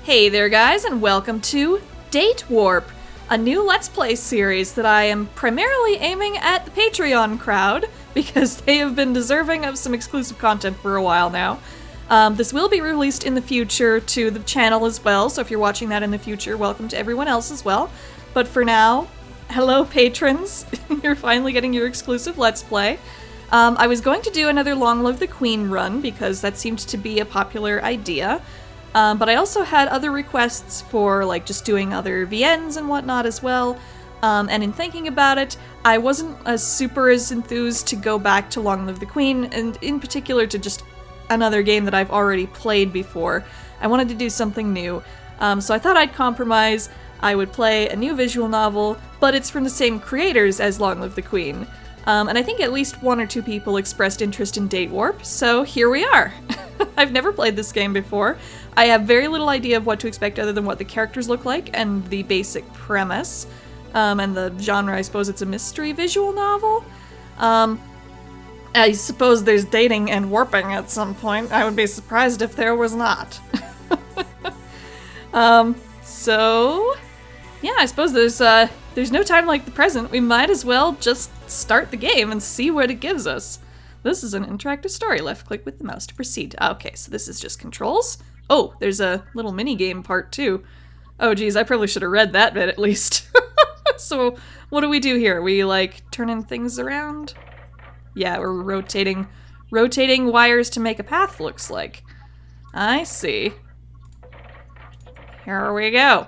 Hey there guys, and welcome to Date Warp, a new Let's Play series that I am primarily aiming at the Patreon crowd, because they have been deserving of some exclusive content for a while now. This will be released in the future to the channel as well, so if you're watching that in the future, welcome to everyone else as well. But for now, hello patrons, you're finally getting your exclusive Let's Play. I was going to do another Long Live the Queen run, because that seemed to be a popular idea. But I also had other requests for, like, just doing other VNs and whatnot as well. And in thinking about it, I wasn't as enthused to go back to Long Live the Queen, and in particular to just another game that I've already played before. I wanted to do something new. So I thought I'd compromise. I would play a new visual novel, but it's from the same creators as Long Live the Queen. And I think at least one or two people expressed interest in Date Warp, so here we are. I've never played this game before. I have very little idea of what to expect other than what the characters look like and the basic premise. And the genre, I suppose it's a mystery visual novel. I suppose there's dating and warping at some point. I would be surprised if there was not. So yeah, I suppose there's no time like the present. We might as well just start the game and see what it gives us. This is an interactive story. Left click with the mouse to proceed. Okay, so this is just controls. Oh, there's a little mini-game part too. Oh geez, I probably should have read that bit at least. So, what do we do here? We, like, turning things around? Yeah, we're rotating wires to make a path, looks like. I see. Here we go.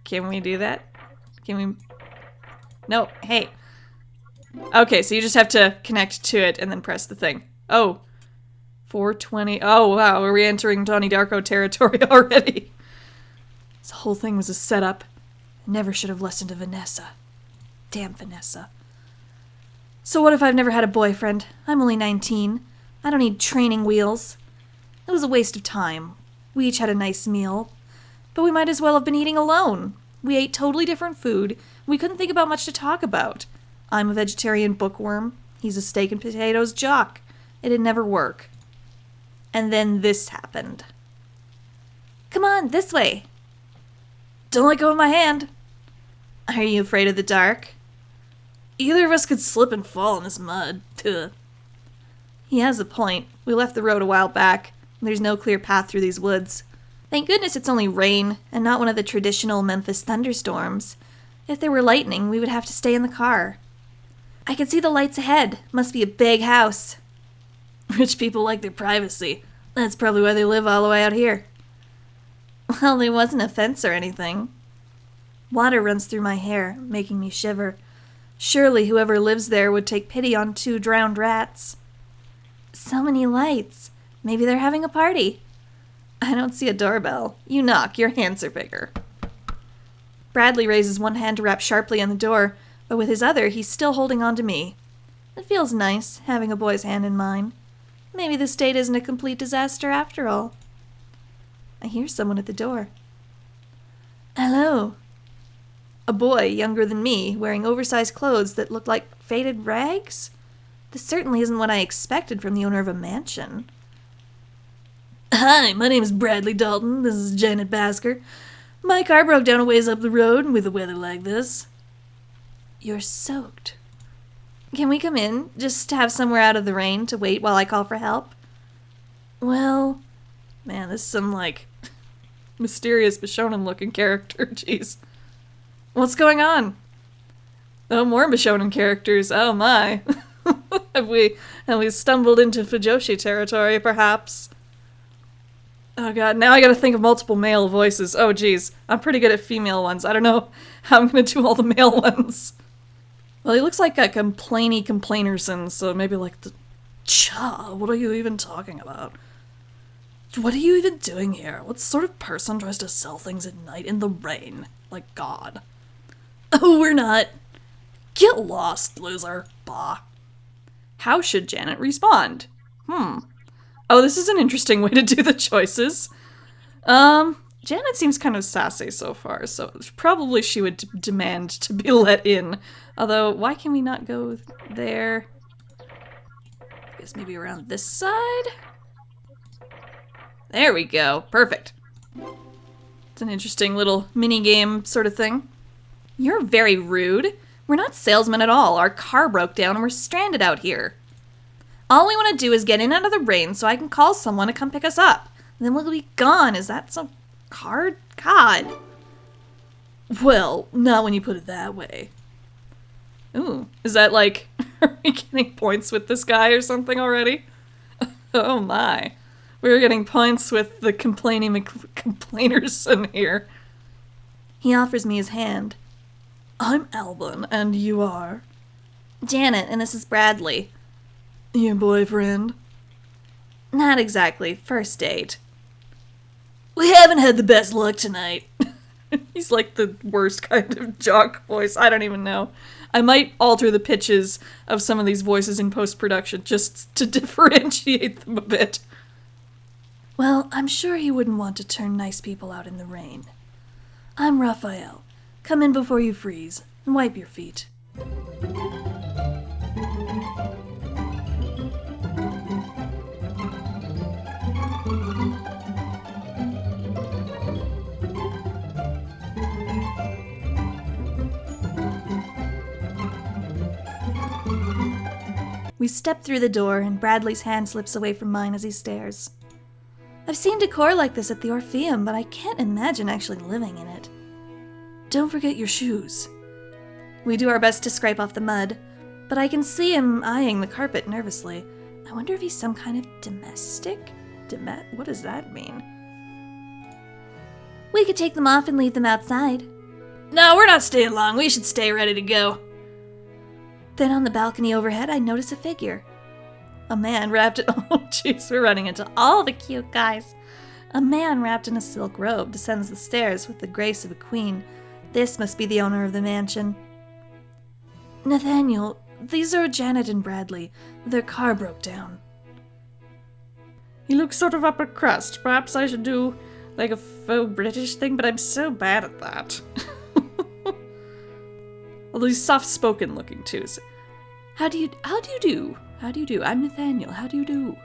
Can we do that? Can we... No, hey. Okay, so you just have to connect to it and then press the thing. Oh. 420. Oh, wow, are we entering Donnie Darko territory already? This whole thing was a setup. I never should have listened to Vanessa. Damn Vanessa. So what if I've never had a boyfriend? I'm only 19. I don't need training wheels. It was a waste of time. We each had a nice meal. But we might as well have been eating alone. We ate totally different food. We couldn't think about much to talk about. I'm a vegetarian bookworm. He's a steak and potatoes jock. It'd never work. And then this happened. Come on, this way. Don't let go of my hand. Are you afraid of the dark? Either of us could slip and fall in this mud. Ugh. He has a point. We left the road a while back. There's no clear path through these woods. Thank goodness it's only rain, and not one of the traditional Memphis thunderstorms. If there were lightning, we would have to stay in the car. I can see the lights ahead. Must be a big house. Rich people like their privacy. That's probably why they live all the way out here. Well, there wasn't a fence or anything. Water runs through my hair, making me shiver. Surely whoever lives there would take pity on 2 drowned rats. So many lights. Maybe they're having a party. I don't see a doorbell. You knock, your hands are bigger. Bradley raises one hand to rap sharply on the door, but with his other, he's still holding on to me. It feels nice, having a boy's hand in mine. Maybe this date isn't a complete disaster after all. I hear someone at the door. Hello. A boy, younger than me, wearing oversized clothes that look like faded rags? This certainly isn't what I expected from the owner of a mansion. Hi, my name is Bradley Dalton. This is Janet Basker. My car broke down a ways up the road, and with the weather like this... You're soaked. Can we come in, just to have somewhere out of the rain to wait while I call for help? Well... Man, this is some, like, mysterious Bishonen-looking character. Jeez. What's going on? Oh, more Bishonen characters. Oh, my. Have we stumbled into Fujoshi territory, perhaps? Oh, God. Now I gotta think of multiple male voices. Oh, jeez. I'm pretty good at female ones. I don't know how I'm gonna do all the male ones. Well, he looks like a complainy complainerson, so maybe like the... Cha, what are you even talking about? What are you even doing here? What sort of person tries to sell things at night in the rain? Like God. Oh, we're not. Get lost, loser. Bah. How should Janet respond? Oh, this is an interesting way to do the choices. Janet seems kind of sassy so far, so probably she would demand to be let in. Although, why can we not go there? I guess maybe around this side? There we go. Perfect. It's an interesting little mini-game sort of thing. You're very rude. We're not salesmen at all. Our car broke down and we're stranded out here. All we want to do is get in out of the rain so I can call someone to come pick us up. Then we'll be gone. Is that so hard? God. Well, not when you put it that way. Ooh, is that like, are we getting points with this guy or something already? Oh my. We're getting points with the complainers in here. He offers me his hand. I'm Alban, and you are? Janet, and this is Bradley. Your boyfriend? Not exactly. First date. We haven't had the best luck tonight. He's like the worst kind of jock voice. I don't even know. I might alter the pitches of some of these voices in post-production just to differentiate them a bit. Well, I'm sure he wouldn't want to turn nice people out in the rain. I'm Raphael. Come in before you freeze and wipe your feet. We step through the door, and Bradley's hand slips away from mine as he stares. I've seen decor like this at the Orpheum, but I can't imagine actually living in it. Don't forget your shoes. We do our best to scrape off the mud, but I can see him eyeing the carpet nervously. I wonder if he's some kind of domestic? What does that mean? We could take them off and leave them outside. No, we're not staying long. We should stay ready to go. Then on the balcony overhead, I notice a figure. A man wrapped in... Oh, jeez, we're running into all the cute guys. A man wrapped in a silk robe descends the stairs with the grace of a queen. This must be the owner of the mansion. Nathaniel, these are Janet and Bradley. Their car broke down. He looks sort of upper crust. Perhaps I should do like a faux British thing, but I'm so bad at that. Although he's soft-spoken looking too. So, how do you do? How do you do? I'm Nathaniel. How do you do?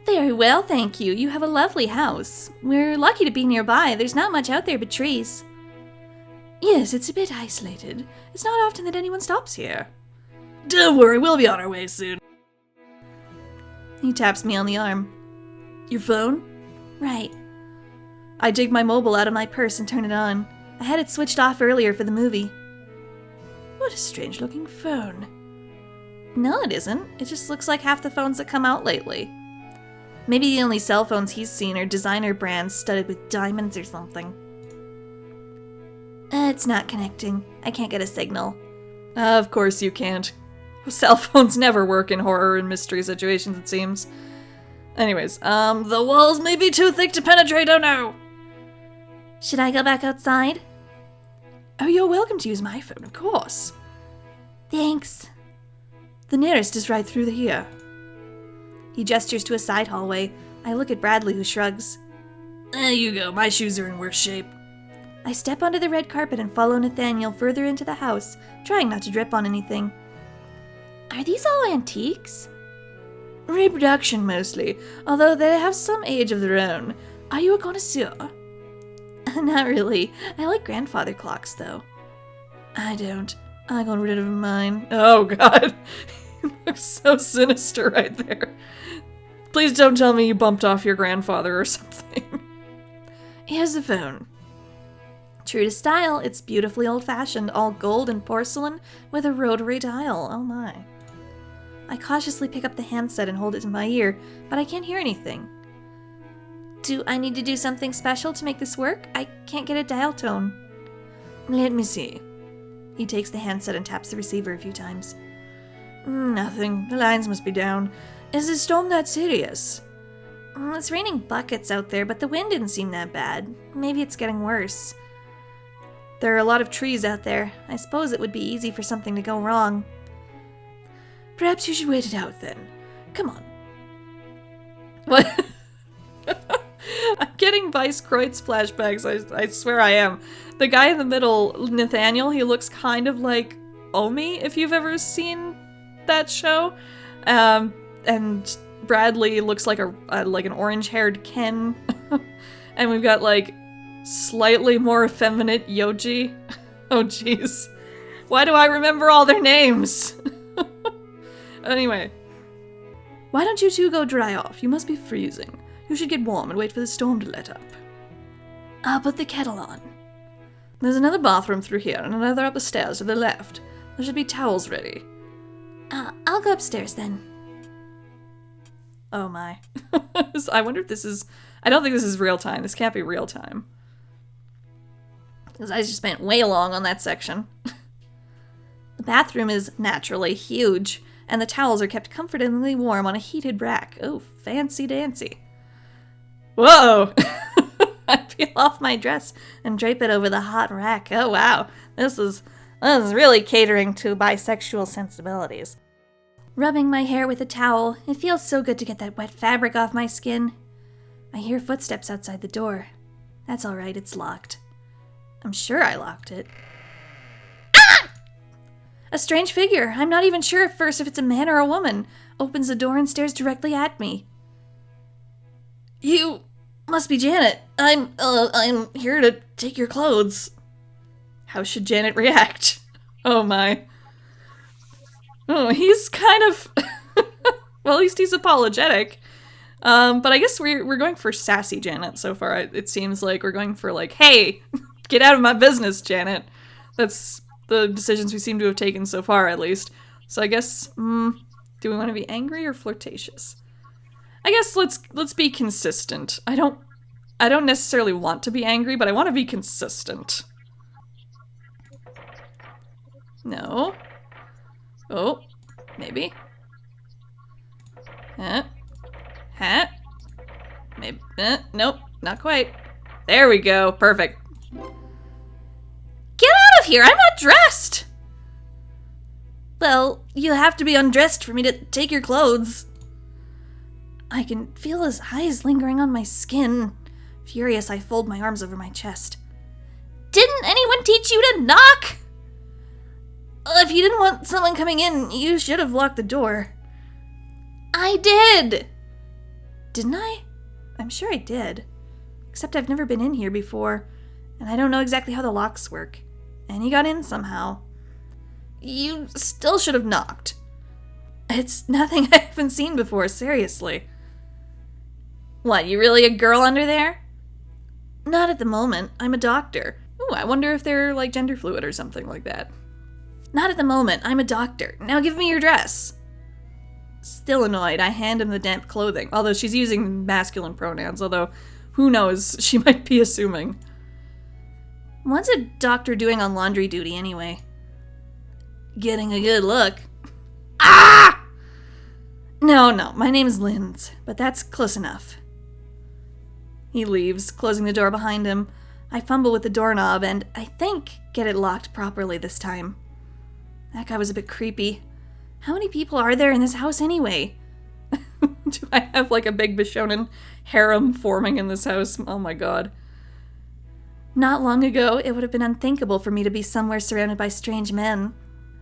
Very well, thank you. You have a lovely house. We're lucky to be nearby. There's not much out there but trees. Yes, it's a bit isolated. It's not often that anyone stops here. Don't worry, we'll be on our way soon. He taps me on the arm. Your phone? Right. I dig my mobile out of my purse and turn it on. I had it switched off earlier for the movie. What a strange-looking phone. No, it isn't. It just looks like half the phones that come out lately. Maybe the only cell phones he's seen are designer brands studded with diamonds or something. It's not connecting. I can't get a signal. Of course you can't. Cell phones never work in horror and mystery situations, it seems. Anyways, the walls may be too thick to penetrate, oh no! Should I go back outside? Oh, you're welcome to use my phone, of course. Thanks. The nearest is right through here. He gestures to a side hallway. I look at Bradley, who shrugs. There you go, my shoes are in worse shape. I step onto the red carpet and follow Nathaniel further into the house, trying not to drip on anything. Are these all antiques? Reproduction, mostly, although they have some age of their own. Are you a connoisseur? Not really. I like grandfather clocks, though. I don't. I got rid of mine. Oh, God. He looks so sinister right there. Please don't tell me you bumped off your grandfather or something. Here's the phone. True to style, it's beautifully old-fashioned, all gold and porcelain, with a rotary dial. Oh, my. I cautiously pick up the handset and hold it to my ear, but I can't hear anything. Do I need to do something special to make this work? I can't get a dial tone. Let me see. He takes the handset and taps the receiver a few times. Nothing. The lines must be down. Is the storm that serious? It's raining buckets out there, but the wind didn't seem that bad. Maybe it's getting worse. There are a lot of trees out there. I suppose it would be easy for something to go wrong. Perhaps you should wait it out then. Come on. What? I'm getting Vice Kreutz flashbacks, I swear I am. The guy in the middle, Nathaniel, he looks kind of like Omi, if you've ever seen that show. And Bradley looks like an orange-haired Ken. And we've got, like, slightly more effeminate Yoji. Oh, jeez. Why do I remember all their names? Anyway. Why don't you two go dry off? You must be freezing. You should get warm and wait for the storm to let up. I'll put the kettle on. There's another bathroom through here and another up the stairs to the left. There should be towels ready. I'll go upstairs then. Oh my. I wonder if this is... I don't think this is real time. This can't be real time. Because I just spent way long on that section. The bathroom is naturally huge, and the towels are kept comfortingly warm on a heated rack. Oh, fancy dancy. Whoa! I peel off my dress and drape it over the hot rack. Oh, wow. This is really catering to bisexual sensibilities. Rubbing my hair with a towel, it feels so good to get that wet fabric off my skin. I hear footsteps outside the door. That's all right, it's locked. I'm sure I locked it. Ah! A strange figure, I'm not even sure at first if it's a man or a woman, opens the door and stares directly at me. You must be Janet. I'm here to take your clothes. How should Janet react? Oh my. Oh, he's kind of... well, at least he's apologetic. But I guess we're going for sassy Janet so far. It seems like we're going for like, hey, get out of my business, Janet. That's the decisions we seem to have taken so far, at least. So I guess, do we want to be angry or flirtatious? I guess let's be consistent. I don't necessarily want to be angry, but I want to be consistent. No. Oh, maybe. Huh? Maybe. Nope, not quite. There we go. Perfect. Get out of here! I'm not dressed! Well, you have to be undressed for me to take your clothes. I can feel his eyes lingering on my skin. Furious, I fold my arms over my chest. Didn't anyone teach you to knock? If you didn't want someone coming in, you should have locked the door. I did! Didn't I? I'm sure I did. Except I've never been in here before, and I don't know exactly how the locks work. And he got in somehow. You still should have knocked. It's nothing I haven't seen before, seriously. What, you really a girl under there? Not at the moment. I'm a doctor. Ooh, I wonder if they're like gender fluid or something like that. Not at the moment. I'm a doctor. Now give me your dress. Still annoyed, I hand him the damp clothing, although she's using masculine pronouns, although who knows, she might be assuming. What's a doctor doing on laundry duty anyway? Getting a good look. Ah! No, my name's Linz, but that's close enough. He leaves, closing the door behind him. I fumble with the doorknob and, I think, get it locked properly this time. That guy was a bit creepy. How many people are there in this house anyway? Do I have like a big Bishonen harem forming in this house? Oh my god. Not long ago, it would have been unthinkable for me to be somewhere surrounded by strange men.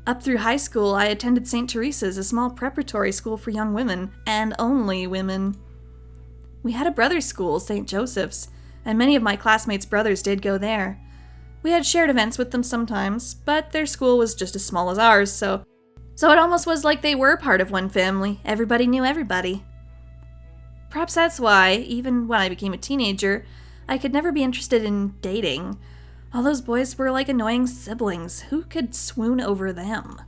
Up through high school, I attended St. Teresa's, a small preparatory school for young women, and only women. We had a brother's school, St. Joseph's, and many of my classmates' brothers did go there. We had shared events with them sometimes, but their school was just as small as ours, so it almost was like they were part of one family. Everybody knew everybody. Perhaps that's why, even when I became a teenager, I could never be interested in dating. All those boys were like annoying siblings. Who could swoon over them?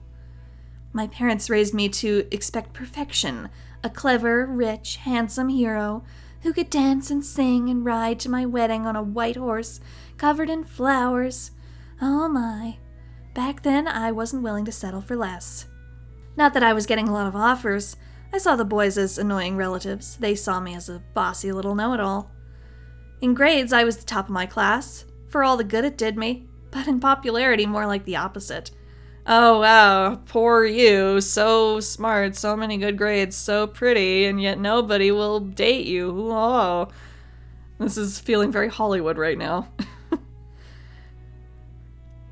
My parents raised me to expect perfection, a clever, rich, handsome hero who could dance and sing and ride to my wedding on a white horse covered in flowers. Oh my. Back then, I wasn't willing to settle for less. Not that I was getting a lot of offers. I saw the boys as annoying relatives. They saw me as a bossy little know-it-all. In grades, I was the top of my class, for all the good it did me, but in popularity, more like the opposite. Oh wow, poor you, so smart, so many good grades, so pretty, and yet nobody will date you. Oh, this is feeling very Hollywood right now.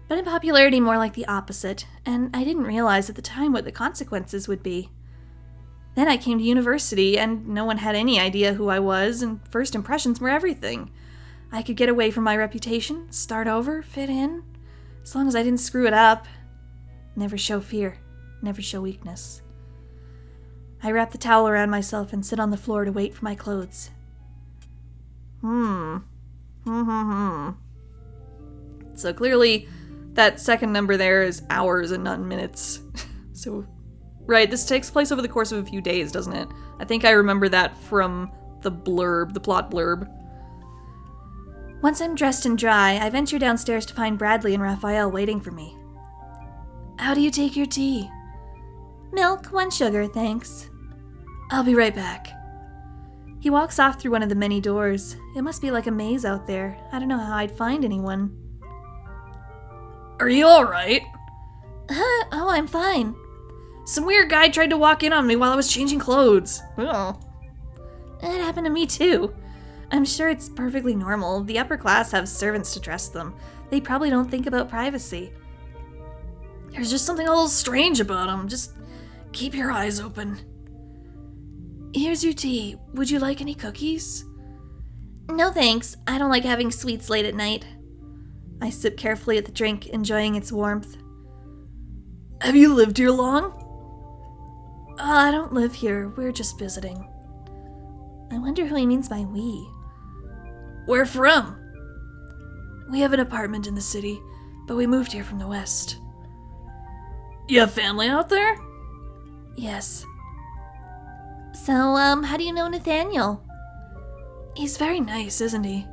But in popularity, more like the opposite, and I didn't realize at the time what the consequences would be. Then I came to university, and no one had any idea who I was, and first impressions were everything. I could get away from my reputation, start over, fit in, as long as I didn't screw it up. Never show fear, never show weakness. I wrap the towel around myself and sit on the floor to wait for my clothes. So clearly, that second number there is hours and not minutes. So, right, this takes place over the course of a few days, doesn't it? I think I remember that from the blurb, the plot blurb. Once I'm dressed and dry, I venture downstairs to find Bradley and Raphael waiting for me. How do you take your tea? Milk, 1 sugar, thanks. I'll be right back. He walks off through one of the many doors. It must be like a maze out there. I don't know how I'd find anyone. Are you alright? Oh, I'm fine. Some weird guy tried to walk in on me while I was changing clothes. Oh. It happened to me too. I'm sure it's perfectly normal. The upper class have servants to dress them. They probably don't think about privacy. There's just something a little strange about them. Just keep your eyes open. Here's your tea. Would you like any cookies? No thanks. I don't like having sweets late at night. I sip carefully at the drink, enjoying its warmth. Have you lived here long? I don't live here. We're just visiting. I wonder who he means by we. Where from? We have an apartment in the city, but we moved here from the west. You have family out there? Yes. So, how do you know Nathaniel? He's very nice, isn't he?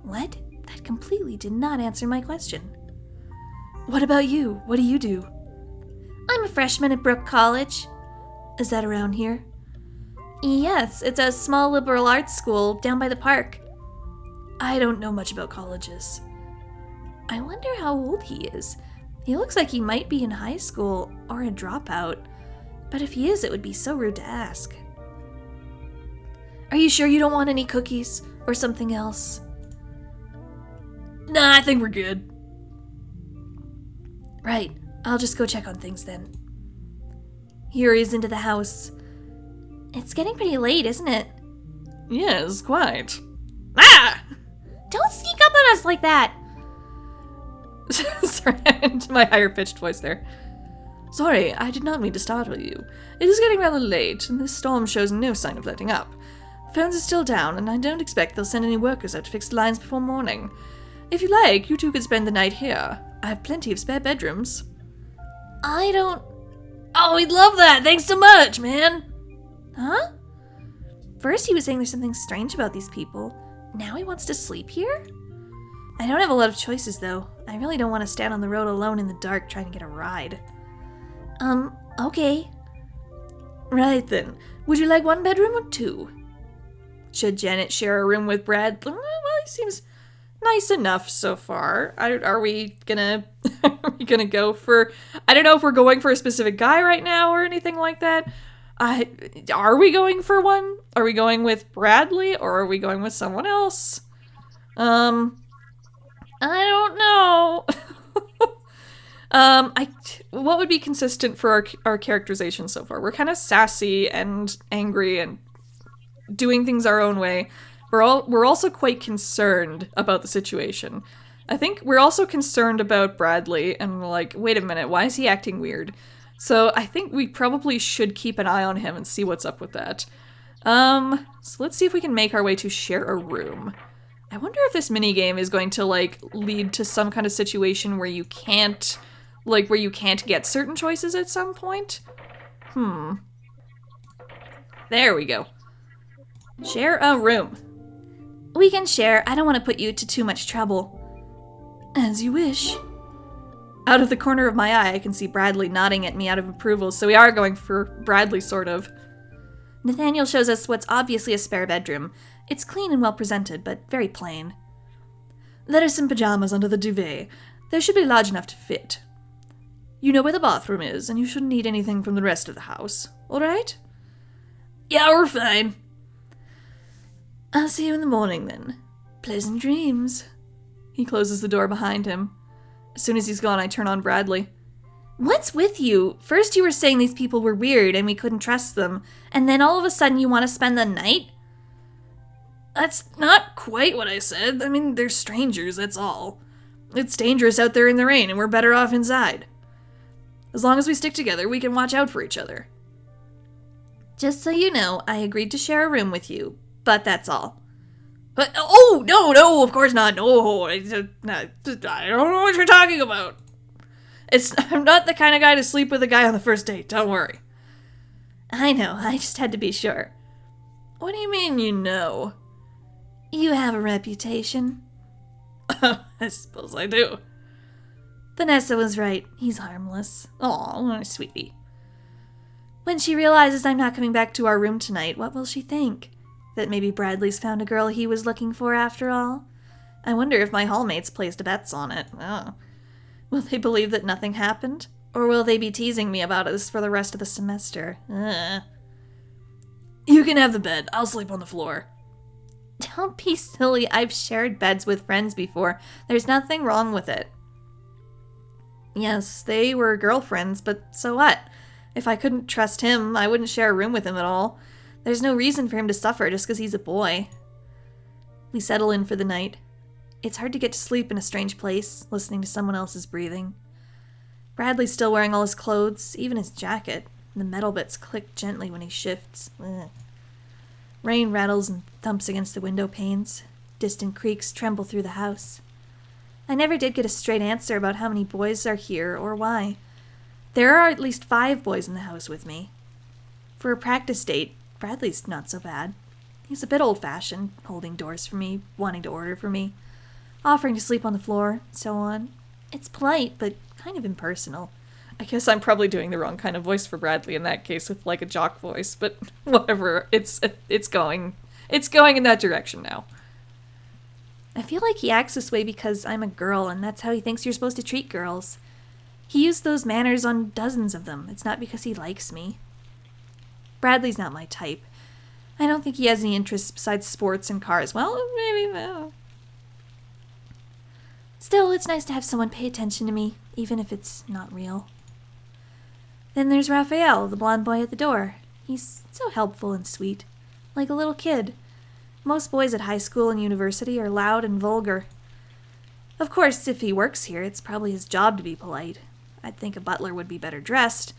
What? That completely did not answer my question. What about you? What do you do? I'm a freshman at Brooke College. Is that around here? Yes, it's a small liberal arts school down by the park. I don't know much about colleges. I wonder how old he is. He looks like he might be in high school or a dropout. But if he is, it would be so rude to ask. Are you sure you don't want any cookies or something else? Nah, I think we're good. Right, I'll just go check on things then. He hurries into the house. It's getting pretty late, isn't it? Yes, quite. Ah! Don't sneak up on us like that! Sorry, into my higher-pitched voice there. Sorry, I did not mean to startle you. It is getting rather late, and this storm shows no sign of letting up. Phones are still down, and I don't expect they'll send any workers out to fix the lines before morning. If you like, you two could spend the night here. I have plenty of spare bedrooms. I don't... Oh, we'd love that! Thanks so much, man! Huh? First he was saying there's something strange about these people. Now he wants to sleep here? I don't have a lot of choices, though. I really don't want to stand on the road alone in the dark trying to get a ride. Okay. Right then. Would you like 1 bedroom or 2? Should Janet share a room with Brad? Well, he seems nice enough so far. Are we gonna go for... I don't know if we're going for a specific guy right now or anything like that. Are we going for one? Are we going with Bradley or are we going with someone else? I don't know. What would be consistent for our characterization so far? We're kind of sassy and angry and doing things our own way. We're also quite concerned about the situation. I think we're also concerned about Bradley and we're like, wait a minute, why is he acting weird? So I think we probably should keep an eye on him and see what's up with that. So let's see if we can make our way to share a room. I wonder if this minigame is going to, like, lead to some kind of situation where you can't, get certain choices at some point? There we go. Share a room. We can share. I don't want to put you to too much trouble. As you wish. Out of the corner of my eye, I can see Bradley nodding at me out of approval, so we are going for Bradley, sort of. Nathaniel shows us what's obviously a spare bedroom. It's clean and well presented, but very plain. There are some pajamas under the duvet. They should be large enough to fit. You know where the bathroom is, and you shouldn't need anything from the rest of the house. All right? Yeah, we're fine. I'll see you in the morning, then. Pleasant dreams. He closes the door behind him. As soon as he's gone, I turn on Bradley. What's with you? First you were saying these people were weird and we couldn't trust them, and then all of a sudden you want to spend the night? That's not quite what I said. I mean, they're strangers, that's all. It's dangerous out there in the rain, and we're better off inside. As long as we stick together, we can watch out for each other. Just so you know, I agreed to share a room with you, but that's all. But, oh, no, of course not. No, I don't know what you're talking about. I'm not the kind of guy to sleep with a guy on the first date, don't worry. I know, I just had to be sure. What do you mean, you know? You have a reputation. I suppose I do. Vanessa was right. He's harmless. Aw, sweetie. When she realizes I'm not coming back to our room tonight, what will she think? That maybe Bradley's found a girl he was looking for after all? I wonder if my hallmates placed bets on it. Oh. Will they believe that nothing happened? Or will they be teasing me about this for the rest of the semester? You can have the bed. I'll sleep on the floor. Don't be silly. I've shared beds with friends before. There's nothing wrong with it. Yes, they were girlfriends, but so what? If I couldn't trust him, I wouldn't share a room with him at all. There's no reason for him to suffer just because he's a boy. We settle in for the night. It's hard to get to sleep in a strange place, listening to someone else's breathing. Bradley's still wearing all his clothes, even his jacket. The metal bits click gently when he shifts. Ugh. Rain rattles and thumps against the window panes. Distant creaks tremble through the house. I never did get a straight answer about how many boys are here or why. There are at least 5 boys in the house with me. For a practice date, Bradley's not so bad. He's a bit old-fashioned, holding doors for me, wanting to order for me, offering to sleep on the floor, so on. It's polite, but kind of impersonal. I guess I'm probably doing the wrong kind of voice for Bradley in that case with like a jock voice, but whatever. It's going in that direction now. I feel like he acts this way because I'm a girl and that's how he thinks you're supposed to treat girls. He used those manners on dozens of them. It's not because he likes me. Bradley's not my type. I don't think he has any interests besides sports and cars. Well, maybe. Well. Still, it's nice to have someone pay attention to me, even if it's not real. Then there's Raphael, the blonde boy at the door. He's so helpful and sweet, like a little kid. Most boys at high school and university are loud and vulgar. Of course, if he works here, it's probably his job to be polite. I'd think a butler would be better dressed.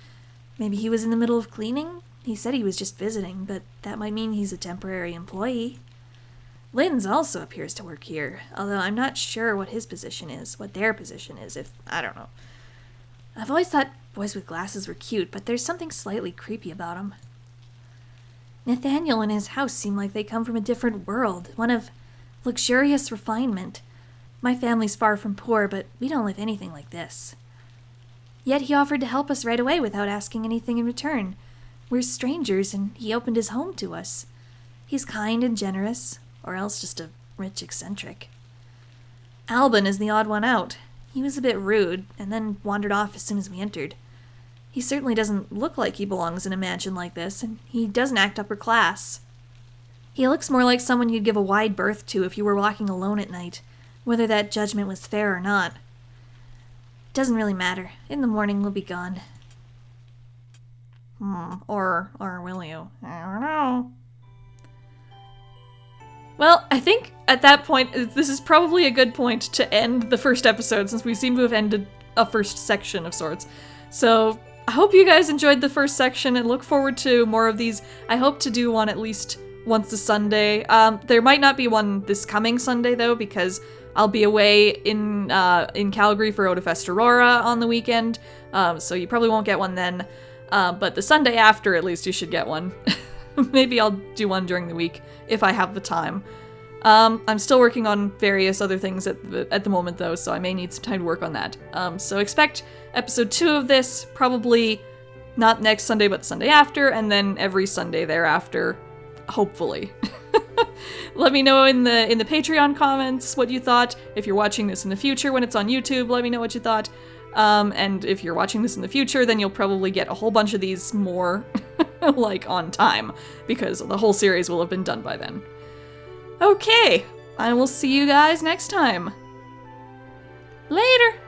Maybe he was in the middle of cleaning? He said he was just visiting, but that might mean he's a temporary employee. Lynn's also appears to work here, although I'm not sure what his position is, what their position is, I don't know. I've always thought boys with glasses were cute, but there's something slightly creepy about them. Nathaniel and his house seem like they come from a different world, one of luxurious refinement. My family's far from poor, but we don't live anything like this. Yet he offered to help us right away without asking anything in return. We're strangers, and he opened his home to us. He's kind and generous, or else just a rich eccentric. Albin is the odd one out. He was a bit rude, and then wandered off as soon as we entered. He certainly doesn't look like he belongs in a mansion like this, and he doesn't act upper class. He looks more like someone you'd give a wide berth to if you were walking alone at night, whether that judgment was fair or not. Doesn't really matter. In the morning we'll be gone. Or will you? I don't know. Well, I think at that point, this is probably a good point to end the first episode, since we seem to have ended a first section of sorts. So, I hope you guys enjoyed the first section and look forward to more of these. I hope to do one at least once a Sunday. There might not be one this coming Sunday, though, because I'll be away in Calgary for Odafest Aurora on the weekend, so you probably won't get one then. But the Sunday after, at least, you should get one. Maybe I'll do one during the week if I have the time. I'm still working on various other things at the moment, though, so I may need some time to work on that. So expect episode 2 of this, probably not next Sunday, but the Sunday after, and then every Sunday thereafter, hopefully. Let me know in the Patreon comments what you thought. If you're watching this in the future when it's on YouTube, let me know what you thought. And if you're watching this in the future, then you'll probably get a whole bunch of these more, like, on time, because the whole series will have been done by then. Okay, I will see you guys next time. Later!